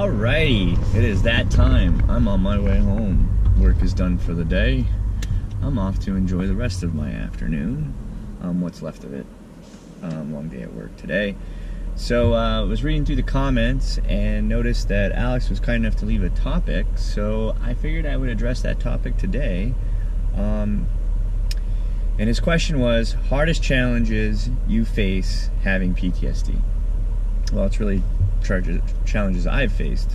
Alrighty, it is that time. I'm on my way home. Work is done for the day. I'm off to enjoy the rest of my afternoon. What's left of it. Long day at work today. So I was reading through the comments and noticed that Alex was kind enough to leave a topic, so I figured I would address that topic today. And his question was, hardest challenges you face having PTSD? Well, it's really challenges I've faced,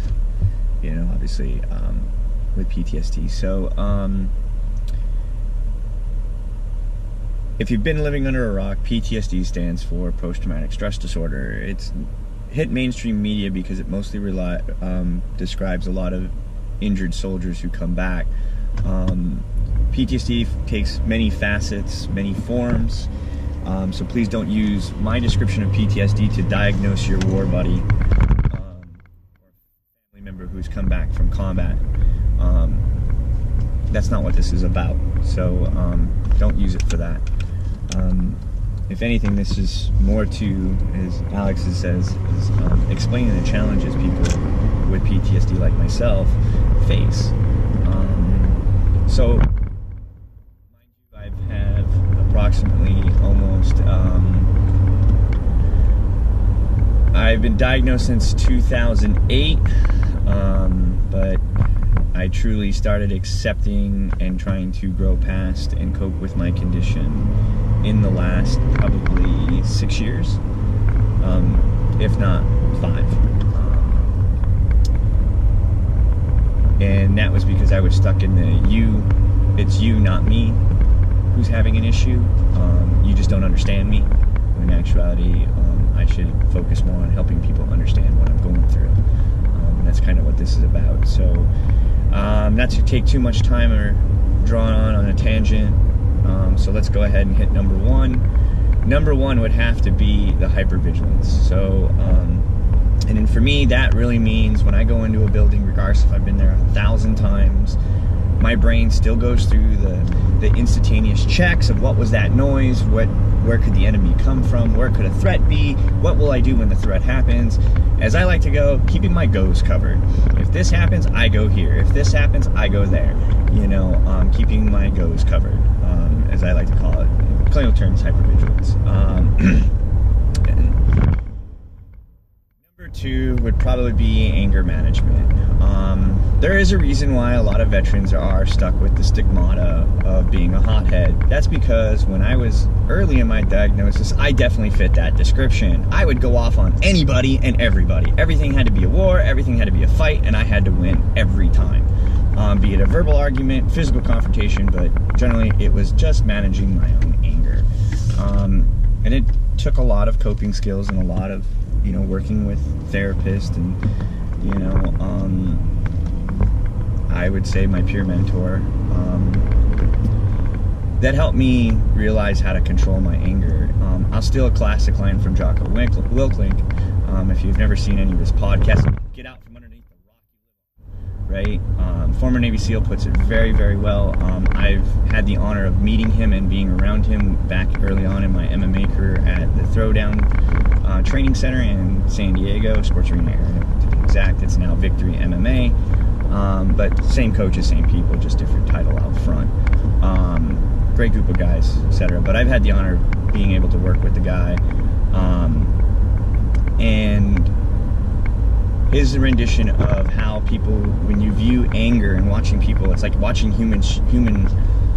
obviously, with PTSD. So, if you've been living under a rock, PTSD stands for post-traumatic stress disorder. It's hit mainstream media because it mostly describes a lot of injured soldiers who come back. PTSD takes many facets, many forms. So please don't use my description of PTSD to diagnose your war buddy or family member who's come back from combat. That's not what this is about. So don't use it for that. If anything, this is more to, as Alex says, is explaining the challenges people with PTSD like myself face. So I have approximately almost, I've been diagnosed since 2008, but I truly started accepting and trying to grow past and cope with my condition in the last probably 6 years, if not 5. And that was because I was stuck in the it's you, not me, who's having an issue. You just don't understand me. When in actuality, I should focus more on helping people understand what I'm going through. That's kind of what this is about. So, not to take too much time or draw on a tangent. So let's go ahead and hit number one. Number one would have to be the hypervigilance. So, and then for me, that really means when I go into a building, regardless if I've been there 1,000 times, my brain still goes through the instantaneous checks of what was that noise, where could the enemy come from, where could a threat be, what will I do when the threat happens. As I like to go, keeping my goes covered. If this happens, I go here. If this happens, I go there. Keeping my goes covered, as I like to call it. Clinical terms, hypervigilance. Number 2 would probably be anger management. There is a reason why a lot of veterans are stuck with the stigmata of being a hothead. That's because when I was early in my diagnosis, I definitely fit that description. I would go off on anybody and everybody. Everything had to be a war, everything had to be a fight, and I had to win every time. Be it a verbal argument, physical confrontation, but generally it was just managing my own anger. And it took a lot of coping skills and a lot of, working with therapists and, I would say my peer mentor, that helped me realize how to control my anger. I'll steal a classic line from Jocko Willink. If you've never seen any of his podcasts, get out from underneath the rock you live on, right? Former Navy SEAL puts it very, very well. I've had the honor of meeting him and being around him back early on in my MMA career at the Throwdown Training Center in San Diego, Sports Arena area to be exact. It's now Victory MMA. But same coaches, same people, just different title out front. Great group of guys, etc. But I've had the honor of being able to work with the guy. And his rendition of how people, when you view anger and watching people, it's like watching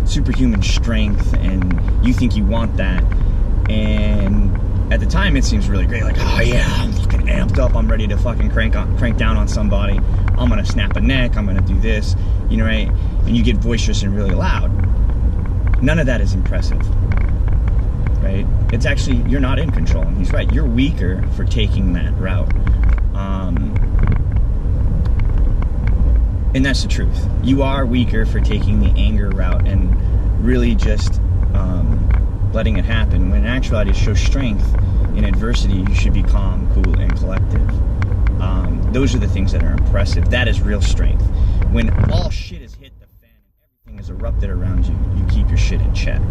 superhuman strength, and you think you want that. And at the time, it seems really great. Like, oh yeah, I'm fucking amped up. I'm ready to fucking crank down on somebody. I'm gonna snap a neck. I'm gonna do this, right? And you get boisterous and really loud. None of that is impressive, right? It's actually, you're not in control. And he's right. You're weaker for taking that route. And that's the truth. You are weaker for taking the anger route and really just letting it happen. When in actuality, to show strength in adversity, you should be calm, cool, and collective. Those are the things that are impressive. That is real strength. When all shit has hit the fan and everything has erupted around you, you keep your shit in check,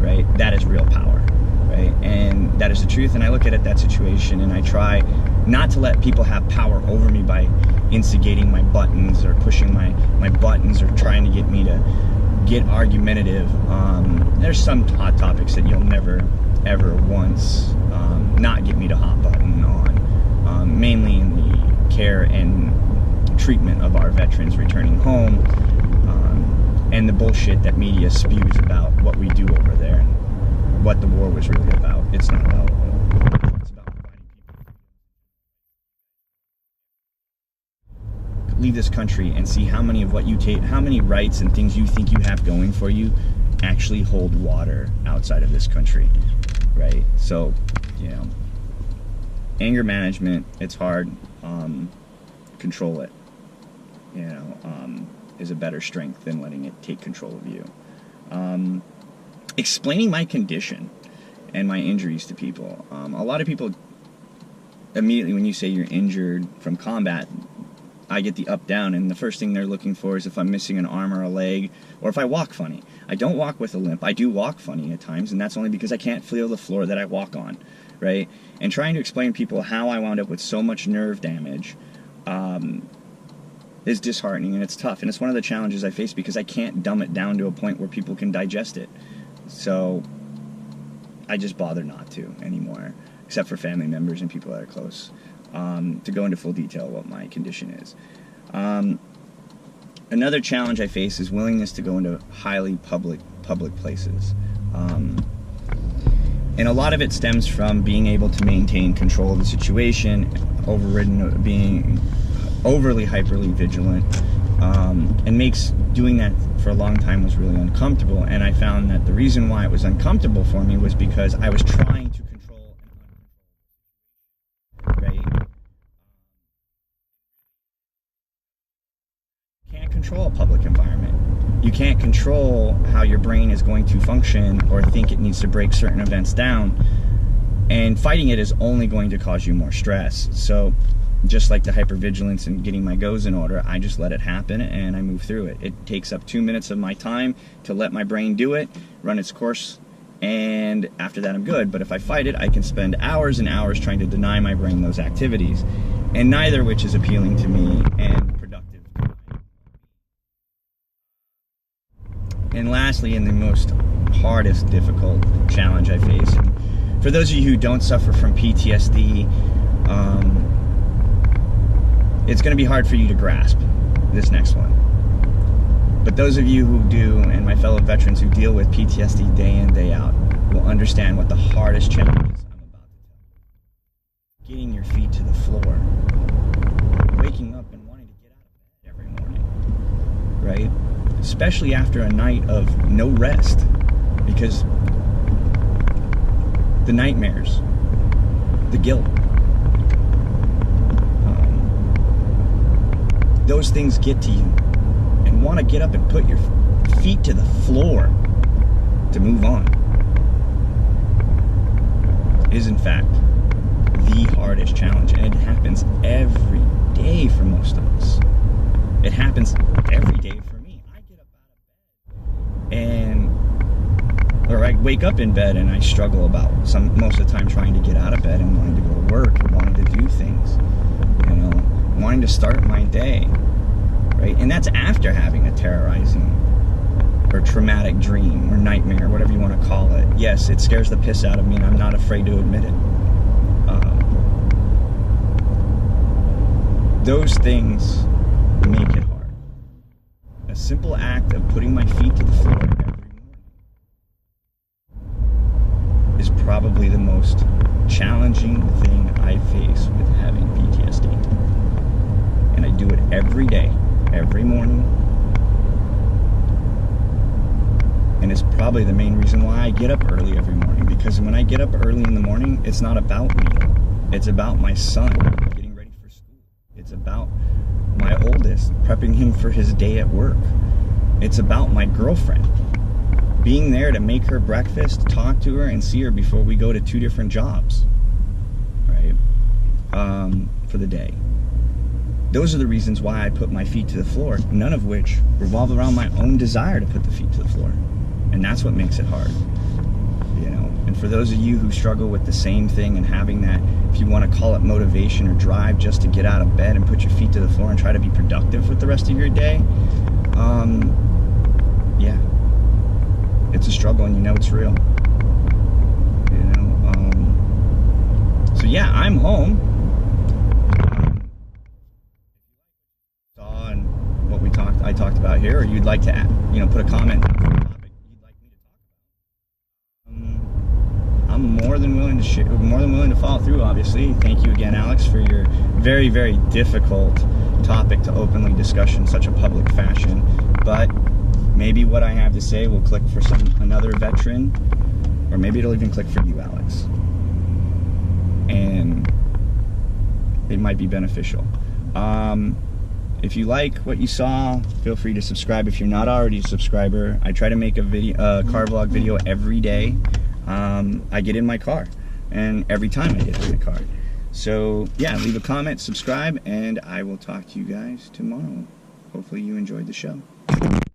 right? That is real power, right? right? And that is the truth. And I look at that situation, and I try not to let people have power over me by instigating my buttons or pushing my buttons or trying to get me to get argumentative. There's some hot topics that you'll never ever once not get me to hot button on, mainly in the care and treatment of our veterans returning home, and the bullshit that media spews about what we do over there and what the war was really about. It's not about it's about providing people. Leave this country and see how many of what you take, how many rights and things you think you have going for you actually hold water outside of this country, right? So, you know, anger management, it's hard. Control it, you know, is a better strength than letting it take control of you. Explaining my condition and my injuries to people. A lot of people, immediately when you say you're injured from combat, I get the up down, and the first thing they're looking for is if I'm missing an arm or a leg, or if I walk funny. I don't walk with a limp. I do walk funny at times, and that's only because I can't feel the floor that I walk on, right? And trying to explain to people how I wound up with so much nerve damage is disheartening, and it's tough, and it's one of the challenges I face because I can't dumb it down to a point where people can digest it. So I just bother not to anymore, except for family members and people that are close, to go into full detail what my condition is. Another challenge I face is willingness to go into highly public places. And a lot of it stems from being able to maintain control of the situation, being overly hyperly vigilant, and makes doing that for a long time was really uncomfortable. And I found that the reason why it was uncomfortable for me was because I was trying to control an uncontrollable, right? You can't control a public environment. You can't control how your brain is going to function or think it needs to break certain events down. And fighting it is only going to cause you more stress. So just like the hypervigilance and getting my goes in order, I just let it happen and I move through it. It takes up 2 minutes of my time to let my brain do it, run its course, and after that I'm good. But if I fight it, I can spend hours and hours trying to deny my brain those activities, and neither of which is appealing to me and productive. And lastly, and the most hardest, difficult challenge I face, and for those of you who don't suffer from PTSD, it's going to be hard for you to grasp this next one. But those of you who do, and my fellow veterans who deal with PTSD day in, day out, will understand what the hardest challenge is I'm about to tell you. Getting your feet to the floor. Waking up and wanting to get out of bed every morning. Right? Especially after a night of no rest. Because the nightmares, the guilt, those things get to you, and want to get up and put your feet to the floor to move on is in fact the hardest challenge, and it happens every day for most of us. It happens every day for me. I get up out of bed or I wake up in bed and I struggle about most of the time trying to get out of bed and wanting to go to work and wanting to do things, you know, wanting to start my day, right? And that's after having a terrorizing or traumatic dream or nightmare, whatever you want to call it. Yes, it scares the piss out of me, and I'm not afraid to admit it. Those things make it hard. A simple act of putting my feet to the floor every morning is probably the most challenging thing I face with having PTSD. And I do it every day, every morning. And it's probably the main reason why I get up early every morning, because when I get up early in the morning, it's not about me. It's about my son getting ready for school. It's about my oldest, prepping him for his day at work. It's about my girlfriend, being there to make her breakfast, talk to her, and see her before we go to 2 different jobs, right, for the day. Those are the reasons why I put my feet to the floor, none of which revolve around my own desire to put the feet to the floor. And that's what makes it hard, you know. And for those of you who struggle with the same thing and having that, if you want to call it motivation or drive just to get out of bed and put your feet to the floor and try to be productive with the rest of your day, yeah, it's a struggle, and you know it's real. You know, so yeah, I'm home. Saw and what I talked about here, or you'd like to, you know, put a comment down for a topic you'd like me to talk about. I'm more than willing to share, more than willing to follow through. Obviously, thank you again, Alex, for your very, very difficult topic to openly discuss in such a public fashion. But maybe what I have to say will click for another veteran, or maybe it'll even click for you, Alex, and it might be beneficial. If you like what you saw, feel free to subscribe if you're not already a subscriber. I try to make a car vlog video every day. I get in my car, and every time I get in the car. So yeah, leave a comment, subscribe, and I will talk to you guys tomorrow. Hopefully you enjoyed the show.